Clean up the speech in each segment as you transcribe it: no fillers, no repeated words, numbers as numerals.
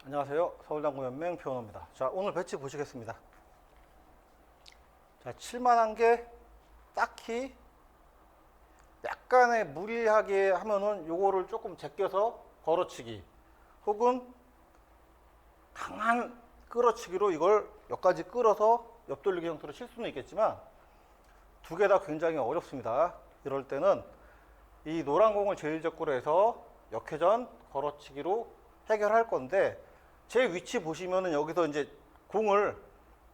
안녕하세요. 서울당구연맹 표현호입니다. 자, 오늘 배치 보시겠습니다. 자, 칠만한 게 딱히 약간의 무리하게 하면은 요거를 조금 제껴서 걸어치기 혹은 강한 끌어치기로 이걸 여기까지 끌어서 옆돌리기 형태로 칠 수는 있겠지만 두 개 다 굉장히 어렵습니다. 이럴 때는 이 노란 공을 제일 적구로 해서 역회전 걸어치기로 해결할 건데, 제 위치 보시면은 여기서 이제 공을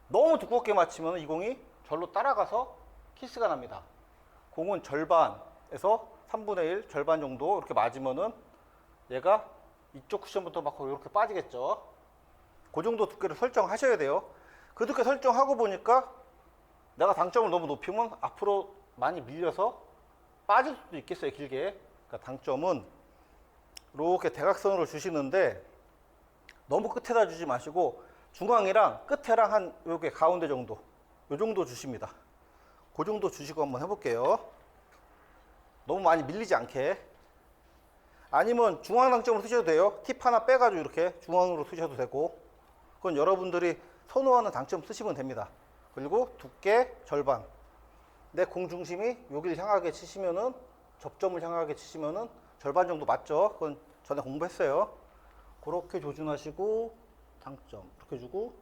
너무 두껍게 맞추면 이 공이 절로 따라가서 키스가 납니다. 공은 절반에서 3분의 1 절반 정도 이렇게 맞으면은 얘가 이쪽 쿠션부터 맞고 이렇게 빠지겠죠. 그 정도 두께를 설정하셔야 돼요. 그 두께 설정하고 보니까 내가 당점을 너무 높이면 앞으로 많이 밀려서 빠질 수도 있겠어요, 길게. 그러니까 당점은 이렇게 대각선으로 주시는데 너무 끝에다 주지 마시고 중앙이랑 끝에랑 한 요게 가운데 정도, 요 정도 주십니다. 그 정도 주시고 한번 해볼게요. 너무 많이 밀리지 않게. 아니면 중앙 당점을 쓰셔도 돼요. 팁 하나 빼가지고 이렇게 중앙으로 쓰셔도 되고, 그건 여러분들이 선호하는 당점 쓰시면 됩니다. 그리고 두께 절반, 내 공 중심이 여기를 향하게 치시면은, 접점을 향하게 치시면은 절반 정도 맞죠? 그건 전에 공부했어요. 그렇게 조준하시고 당점 이렇게 주고,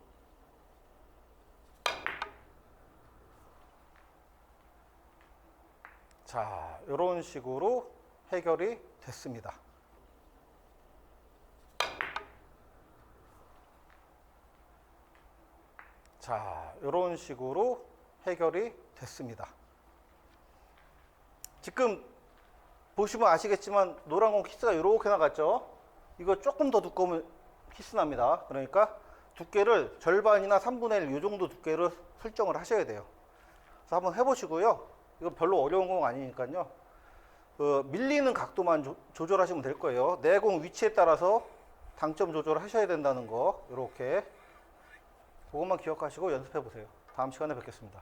자, 이런 식으로 해결이 됐습니다. 자, 이런 식으로 해결이 됐습니다. 지금 보시면 아시겠지만 노란 공 키스가 이렇게 나갔죠. 이거 조금 더 두꺼우면 키스 납니다. 그러니까 두께를 절반이나 3분의 1 이 정도 두께를 설정을 하셔야 돼요. 그래서 한번 해보시고요. 이거 별로 어려운 공 아니니까요. 밀리는 각도만 조절하시면 될 거예요. 내 공 위치에 따라서 당점 조절을 하셔야 된다는 거, 이렇게 그것만 기억하시고 연습해 보세요. 다음 시간에 뵙겠습니다.